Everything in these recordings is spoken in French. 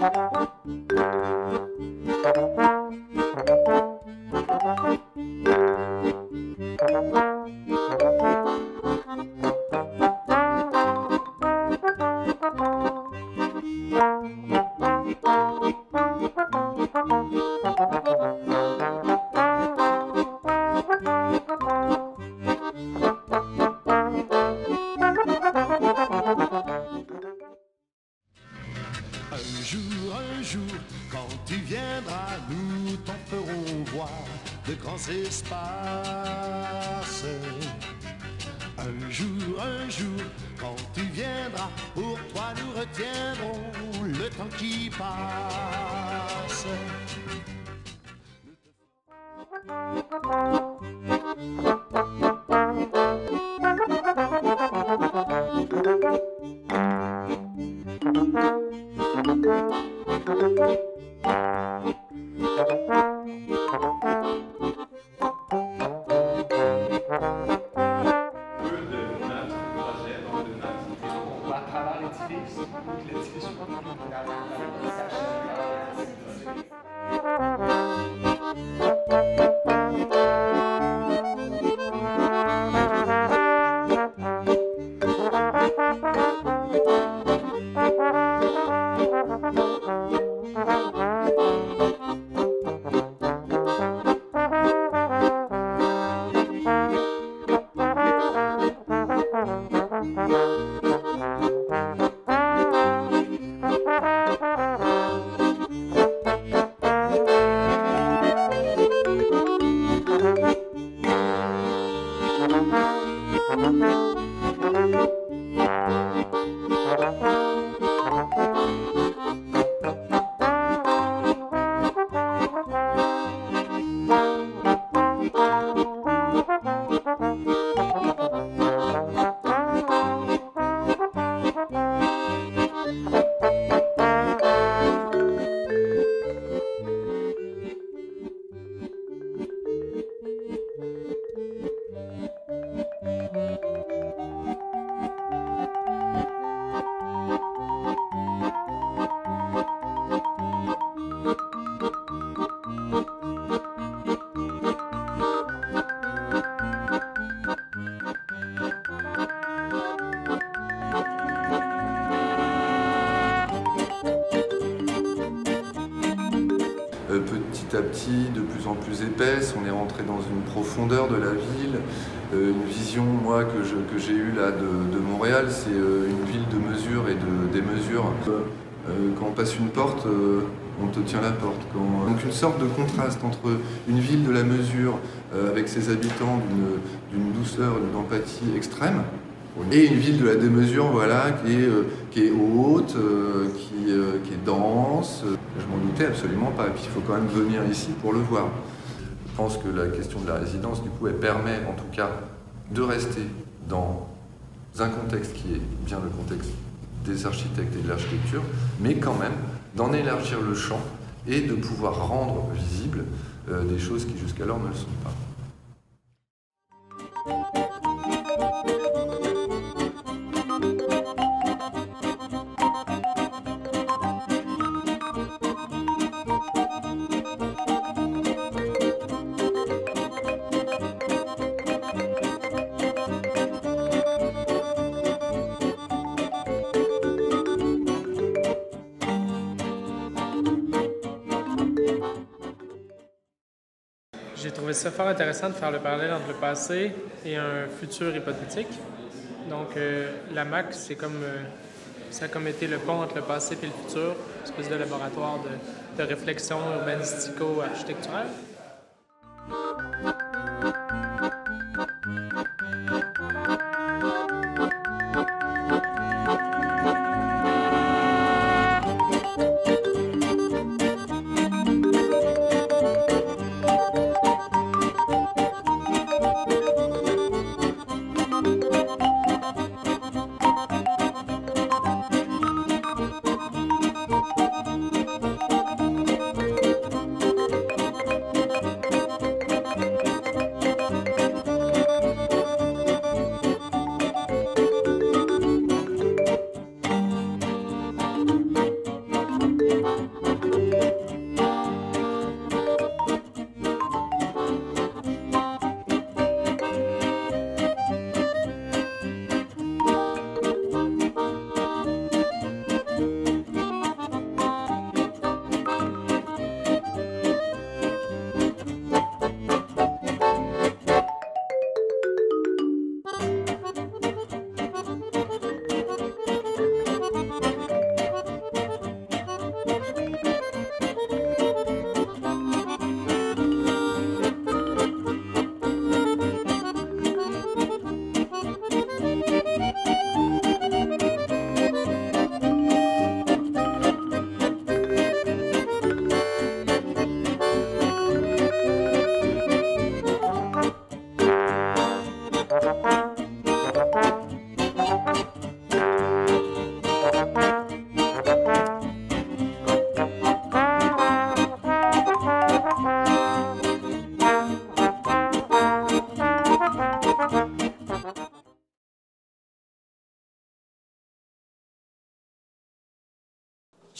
Un jour, quand tu viendras, nous t'en ferons voir de grands espaces. Un jour, quand tu viendras, pour toi nous retiendrons le temps qui passe. Petit à petit, de plus en plus épaisse, on est rentré dans une profondeur de la ville. Une vision, moi, que j'ai eue là de Montréal, c'est une ville de mesure et de démesure. Quand on passe une porte, on te tient la porte. Donc une sorte de contraste entre une ville de la mesure, avec ses habitants d'une douceur, d'une empathie extrême, et une ville de la démesure, voilà, qui est haute, qui est dense. Je m'en doutais absolument pas, et puis il faut quand même venir ici pour le voir. Je pense que la question de la résidence, du coup, elle permet en tout cas de rester dans un contexte qui est bien le contexte des architectes et de l'architecture, mais quand même d'en élargir le champ et de pouvoir rendre visibles des choses qui jusqu'alors ne le sont pas. J'ai trouvé ça fort intéressant de faire le parallèle entre le passé et un futur hypothétique. Donc, la MAC, ça a comme été le pont entre le passé et le futur, une espèce de laboratoire de réflexion urbanistico-architecturale.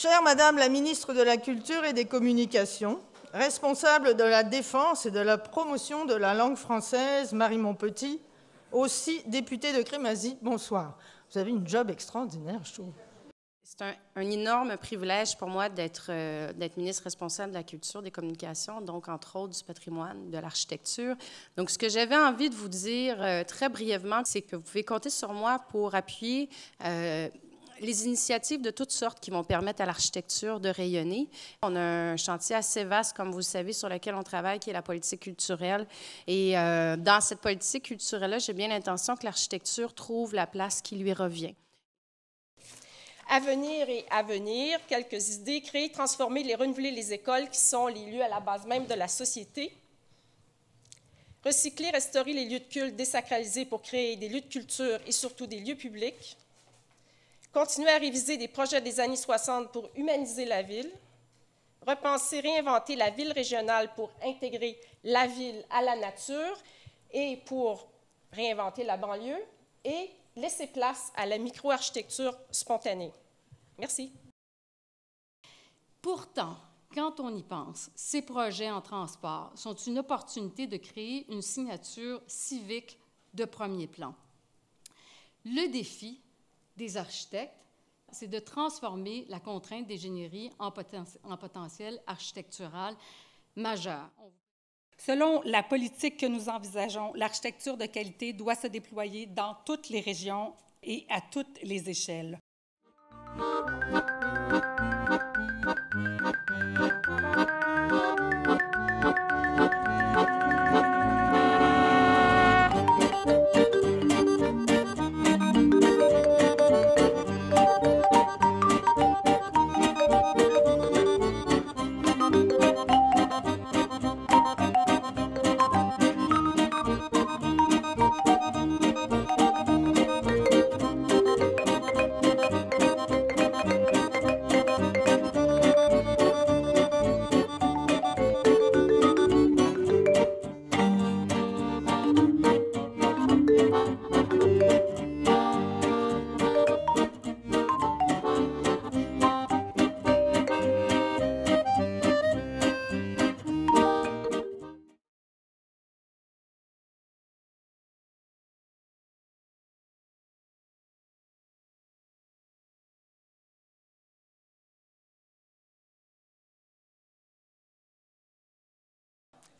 Chère Madame la ministre de la Culture et des Communications, responsable de la défense et de la promotion de la langue française, Marie Montpetit, aussi députée de Crémazie, bonsoir. Vous avez une job extraordinaire, je trouve. C'est un énorme privilège pour moi d'être ministre responsable de la culture, des communications, donc entre autres du patrimoine, de l'architecture. Donc, ce que j'avais envie de vous dire très brièvement, c'est que vous pouvez compter sur moi pour appuyer les initiatives de toutes sortes qui vont permettre à l'architecture de rayonner. On a un chantier assez vaste, comme vous le savez, sur lequel on travaille, qui est la politique culturelle. Et dans cette politique culturelle-là, j'ai bien l'intention que l'architecture trouve la place qui lui revient. Avenir et avenir, quelques idées, créer, transformer, les renouveler les écoles qui sont les lieux à la base même de la société. Recycler, restaurer les lieux de culte désacralisés pour créer des lieux de culture et surtout des lieux publics. Continuer à réviser des projets des années 60 pour humaniser la ville. Repenser, réinventer la ville régionale pour intégrer la ville à la nature et pour réinventer la banlieue. Et laisser place à la micro-architecture spontanée. Merci. Pourtant, quand on y pense, ces projets en transport sont une opportunité de créer une signature civique de premier plan. Le défi des architectes, c'est de transformer la contrainte d'ingénierie en potentiel architectural majeur. Selon la politique que nous envisageons, l'architecture de qualité doit se déployer dans toutes les régions et à toutes les échelles.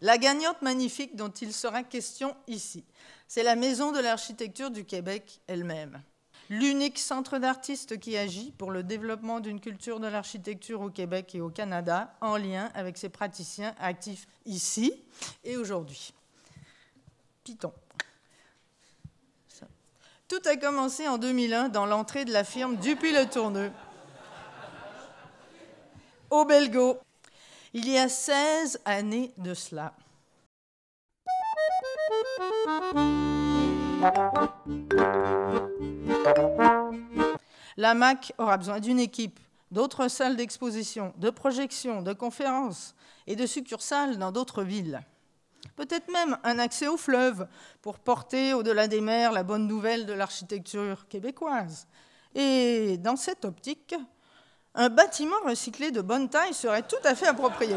La gagnante magnifique dont il sera question ici, c'est la Maison de l'architecture du Québec elle-même. L'unique centre d'artistes qui agit pour le développement d'une culture de l'architecture au Québec et au Canada, en lien avec ses praticiens actifs ici et aujourd'hui. Python. Tout a commencé en 2001 dans l'entrée de la firme Dupuis-Le Tourneux, au Belgo. Il y a 16 années de cela. La MAC aura besoin d'une équipe, d'autres salles d'exposition, de projection, de conférences et de succursales dans d'autres villes. Peut-être même un accès au fleuve pour porter au-delà des mers la bonne nouvelle de l'architecture québécoise. Et dans cette optique, un bâtiment recyclé de bonne taille serait tout à fait approprié.